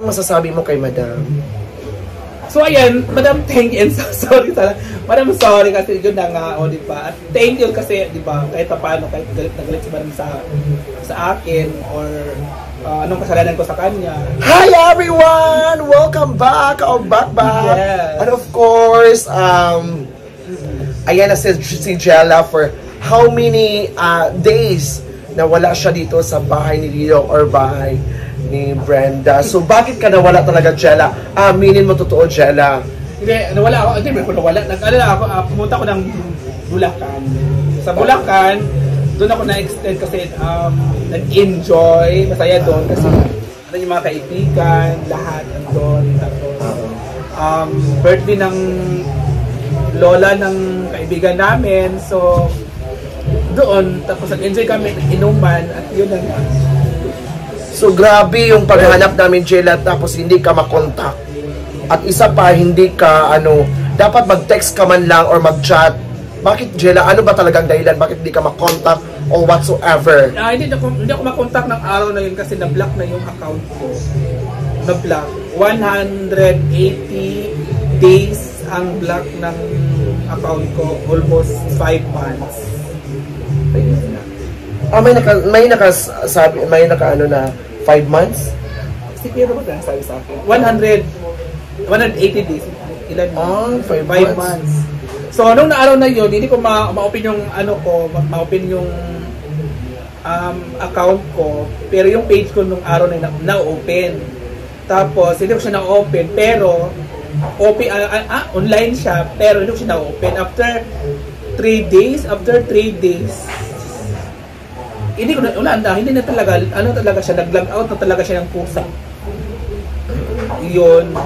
masasabi mo kay Madam? So ayan, Madam, thank you and sorry talaga. Madam, sorry kasi yun na nga, o diba? At thank you kasi, diba, kahit pa paano, kahit galit na galit si Madam sa akin, or anong kasalanan ko sa kanya. Hi everyone! Welcome back! Back. Yes. And of course, ayan na si Jella for how many days na wala siya dito sa bahay ni Lilo or bahay ni Brenda. So, bakit ka nawala talaga, Jella? Aminin mo totoo, Jella. Hindi, nawala ako. Hindi, ko nawala. Pumunta ako ng Bulacan. Sa Bulacan, doon ako na-extend kasi nag-enjoy. Masaya doon kasi yung mga kaibigan, lahat nandun. Tapos, birthday ng lola ng kaibigan namin. So, doon, tapos nag-enjoy kami, inuman, at yun ang so, grabe yung paghahanap namin, Jella, tapos hindi ka makontak. At isa pa, hindi ka, dapat mag-text ka man lang or mag-chat. Bakit, Jella? Ano ba talagang dahilan? Bakit hindi ka makontak or whatsoever? Hindi ako makontak ng araw na yun kasi na-block na yung account ko. Na-block. 180 days ang block ng account ko. Almost 5 months. May naka na 5 months? Si Pero ba sabi sa akin? 180 days. Ilan? 5 months. So, nung araw na yun, hindi ko ma-open yung ma-open yung account ko. Pero yung page ko nung araw na na-open. Tapos, hindi ko siya na-open. Pero, online siya. Pero, hindi ko siya na-open. After 3 days, hindi na talaga, talaga siya, nag-log out na talaga siya ng kusa. Yun.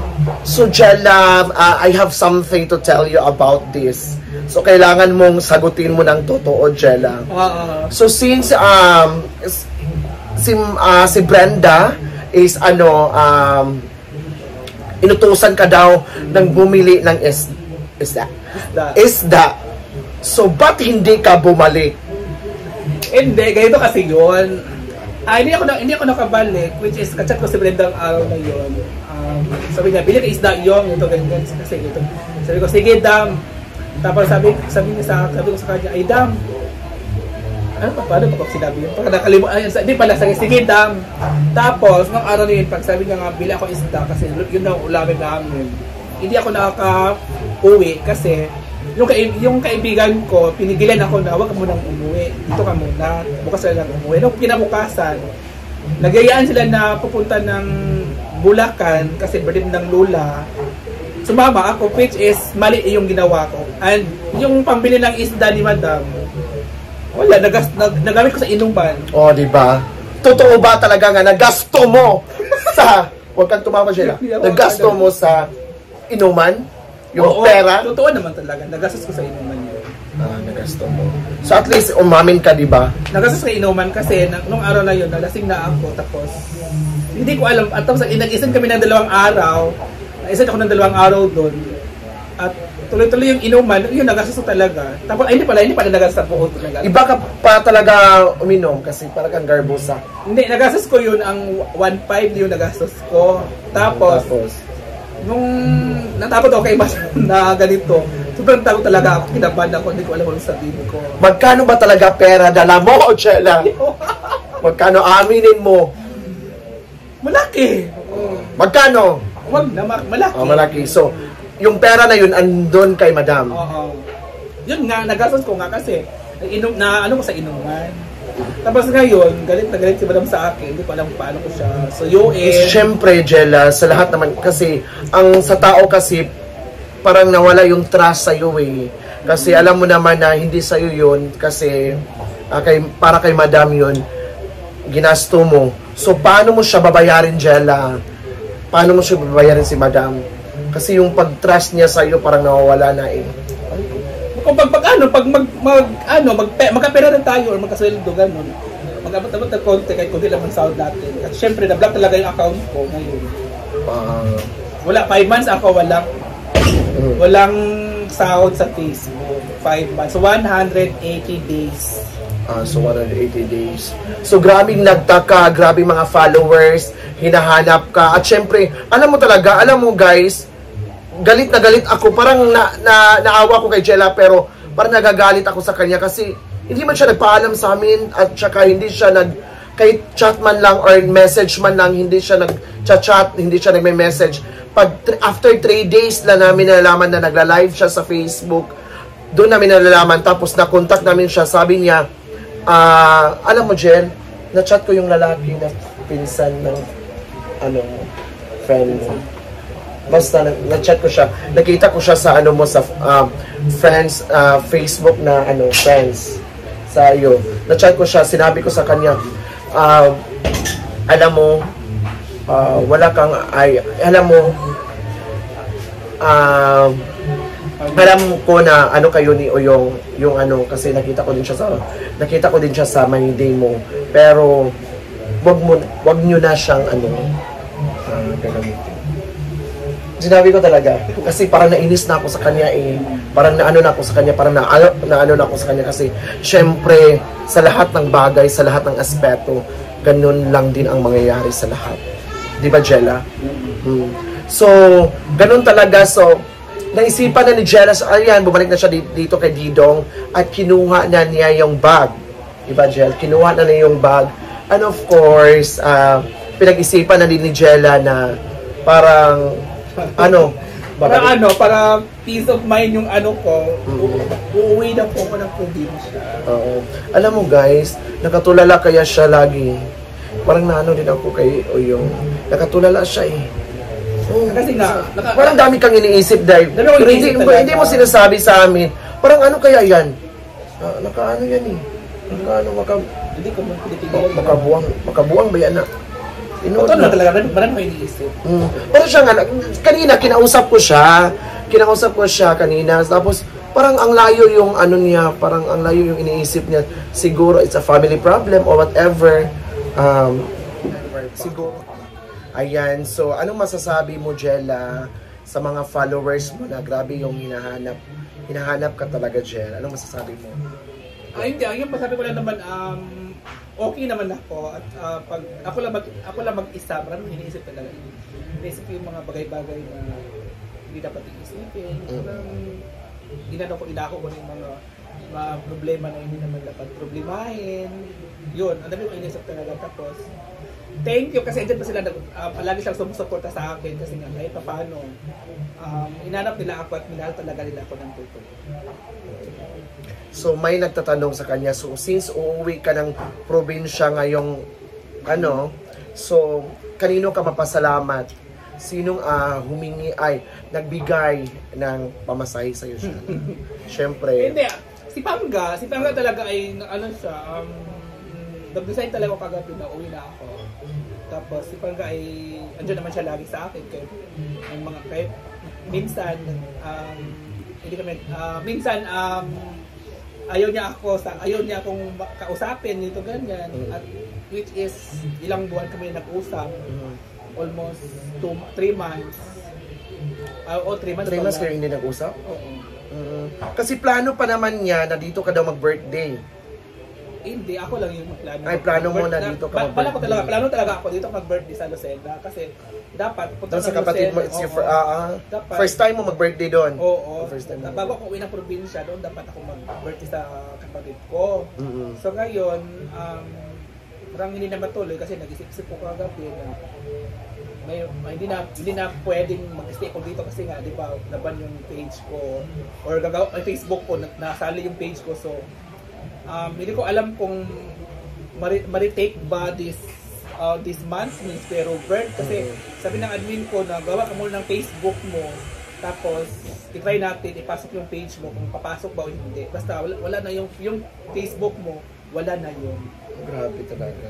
So, Jella, I have something to tell you about this. So, kailangan mong sagutin mo ng totoo, Jella. So, since si Brenda is inutusan ka daw ng bumili ng isda. So, ba't hindi ka bumalik? Hindi, ganito kasi yun. Hindi ako nakabalik, which is, kachat ko si Brenda ang araw na yun. Sabi niya, bili ka isda yung, ito, ganyan, kasi ito. Sabi ko, sige, Dam. Tapos sabi ko sa kanya, ay, Dam. Paano ba sinabi yun? Pagka nakalimutan, hindi pala, sige, Dam. Tapos, nung araw na yun, pag sabi niya nga, bili ako isda, kasi yun ang ulamin namin. Hindi ako nakaka-uwi, kasi, yung kaibigan ko, pinigilan ako na huwag ka munang umuwi. Dito ka muna. Bukas sila lang umuwi. Nung kinabukasan, nagyayaan sila na pupunta ng Bulacan kasi birthday ng Lula. Sumama ako, which is mali yung ginawa ko. And yung pambili ng isda ni Madam, wala, nagamit ko sa inuman. Oh, di ba? Totoo ba talaga nga nagasto mo sa, huwag kang tumawa siya, nagasto mo sa inuman? Yung pera? Totoo naman talaga. Nagastos ko sa inuman yun. Nagasto mo. So at least umamin ka, di ba? Nagastos sa inuman kasi nung araw na yun, nalasing na ako. Tapos, hindi ko alam. At tapos, nag-isan kami ng 2 araw. Nag-isan ako ng 2 araw doon. At tuloy-tuloy yung inuman, yun, nagastos ko talaga. Tapos, hindi pala nagastos sa buhod talaga. Iba ka pa talaga uminom kasi parang kang garbosa. Hindi, nagastos ko yun. Ang 1.5 yung nagastos ko. Tapos nung natakot ako kay Mas na ganito, sobrang takot talaga ako, kinabahan ako, hindi ko alam ano sabihin ko. Magkano ba talaga pera dala mo, Jella? Magkano aminin mo? Malaki. Magkano? Wag na, malaki. Malaki. So, yung pera na yun andun kay Madam. Yun nga, nagastos ko nga kasi ko sa inuman. Tapos ngayon, galit na galit si Madam sa akin. Hindi ko alam paano ko siya. So, Siyempre, Jella, sa lahat naman, kasi, sa tao kasi, parang nawala yung trust sa'yo eh. Kasi alam mo naman na hindi sa'yo yun, kasi, para kay Madam yun, ginasto mo. So, paano mo siya babayarin, Jella? Paano mo siya babayarin si Madam? Kasi yung pag-trust niya sa'yo, parang nawawala na eh. Kung magkapera rin tayo or magkasweldo, gano'n. Mag-abot-abot na konti kahit kundi lang ang sahod natin. At syempre, na-block talaga yung account ko ngayon. Wala, 5 months ako, walang sahod sa Facebook. 5 months. So, 180 days. So, 180 days. So, grabing nagtaka, grabing mga followers. hinahanap ka. At syempre, alam mo guys, galit na galit ako. Parang naawa ko kay Jella, pero parang nagagalit ako sa kanya kasi hindi man siya nagpaalam sa amin at saka hindi siya kahit chat man lang or message man lang, hindi siya nag-chat, hindi siya nagme-message. After 3 days na namin nalalaman na nagla-live siya sa Facebook, doon namin nalalaman, tapos na-contact namin siya, sabi niya, alam mo Jen, na-chat ko yung lalaki na pinsan ng friend mo. Basta na-chat ko siya, nakita ko siya sa sa friends, Facebook na friends sa iyo. Na-chat ko siya, sinabi ko sa kanya, alam mo, wala kang alam mo, alam ko na kayo ni Oyong, yung kasi nakita ko din siya sa my day mo, pero wag niyo na siyang gagamitin. Sinabi ko talaga, kasi parang nainis na ako sa kanya parang naano na ako sa kanya, parang naano na ako sa kanya kasi syempre sa lahat ng bagay, sa lahat ng aspeto, ganun lang din ang mangyayari sa lahat. Di ba, Jella? So, ganun talaga. So, naisipan na ni Jella, ayan, bumalik na siya dito kay Didong at kinuha na niya yung bag. Di ba, Jella? Kinuha na niya yung bag. And of course, pinag-isipan na din ni Jella na parang para peace of mind yung ko, uuwi na po ako ng probinsya. Oo. Alam mo guys, nakatulala kaya siya lagi. Parang din ako kay Oyong. Nakatulala siya Kasi parang dami kang iniisip dahil. Pero hindi mo sinasabi sa amin. Parang kaya yan? Yan hindi ko makabuang ba yan na? Ito na talaga, marami ko iniisip. Pero siya kanina, kinausap ko siya kanina, tapos parang ang layo yung niya, parang ang layo yung iniisip niya. Siguro it's a family problem or whatever. Siguro. Ayan, so anong masasabi mo, Jella, sa mga followers mo na grabe yung hinahanap ka talaga, Jella? Anong masasabi mo? Hindi, yung masasabi ko lang naman, okay naman ako at pag ako lang mag-isa, maraming iniisip talaga. Iniisip ko yung mga bagay-bagay na hindi dapat iisipin. Inako ko yung mga problema na hindi naman dapat problemahin. Yun, ang dami ko iniisip talaga. Tapos, thank you kasi dyan pa sila palagi silang sumusuporta sa akin kasi nga kahit paano inanap nila ako at minahal talaga nila ako ng tuto. So may nagtatanong sa kanya, so since uuwi ka ng probinsya ngayong so kanino ka mapasalamat? Sinong nagbigay ng pamasahe sa iyo siya? Syempre. Hindi, si Pangga talaga ay siya, nag-design talaga ako kagabi na uwi na ako. Tapos si Pangga ay andyan naman siya lagi sa akin kahit minsan hindi kami minsan ayaw niya akong kausapin nito ganyan at which is ilang buwan kami nag-usap, almost 3 months. 3 months. 3 months kayo hindi nag-usap? Oo. Kasi plano pa naman niya na dito ka daw mag-birthday. Hindi, ako lang yung plano. Ay, plano mo na dito ka mag-birthday. Plano talaga ako dito mag-birthday sa Lucena kasi dapat punta sa kapatid mo, it's your first time mo mag-birthday doon. Oo. Bago ako uwi ng probinsya, doon dapat ako mag-birthday sa kapatid ko. So ngayon, parang hindi na matuloy kasi nag-isip-isip ko kagabi na hindi na pwedeng mag-stay ko dito kasi nga, di ba, laban yung page ko or Facebook ko, nasali yung page ko. So, hindi ko alam kung ma-retake ba this month, Mr. Robert, kasi sabi ng admin ko na gawa ka muna ng Facebook mo tapos i-try natin ipasok yung page mo kung papasok ba o hindi, basta wala na yung Facebook mo, wala na yun. Grabe talaga.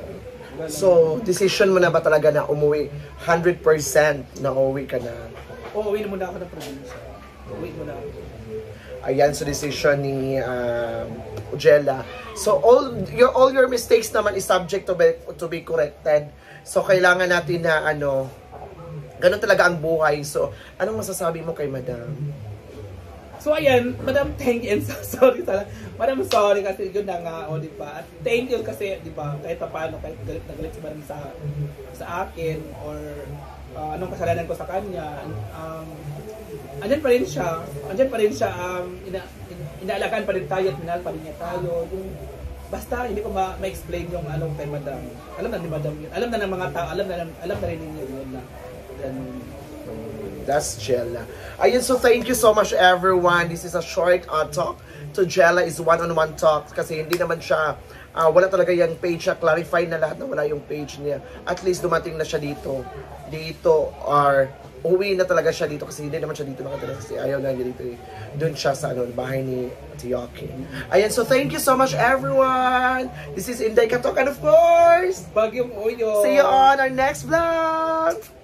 So, decision mo na ba talaga na umuwi 100% na uuwi ka na? Oo, uwi na muna ako ng probinsya. Uwi muna ako. Ayan, so decision ni Jella. So all your mistakes naman is subject to be corrected. So kailangan natin na ganun talaga ang buhay. So anong masasabi mo kay Madam? So ayan, Madam, thank you and sorry talaga. Madam, sorry kasi yun na nga, o di ba? At thank you kasi, di ba, kahit paano, kahit galit na galit si Madam sa akin or anong kasalanan ko sa kanya, andyan pa rin siya, inaalagaan pa rin tayo at minahal pa rin niya tayo. Yung, basta hindi ko ma-explain yung anong kay Madam. Alam na ni Madam yun. Alam na ng mga tao, alam na rin ninyo yun na. That's Jella. Ayun, so thank you so much everyone. This is a short talk to Jella. Is one-on-one talk kasi hindi naman siya wala talaga yung page siya. Clarify na lahat na wala yung page niya. At least dumating na siya dito. Or uwi na talaga siya dito kasi hindi naman siya dito nakatira kasi ayaw na niya dito. Doon siya sa bahay ni Tiyoki. Ayan, so thank you so much everyone. This is Inday Katok and of course, Bagyong Uyo. see you on our next vlog.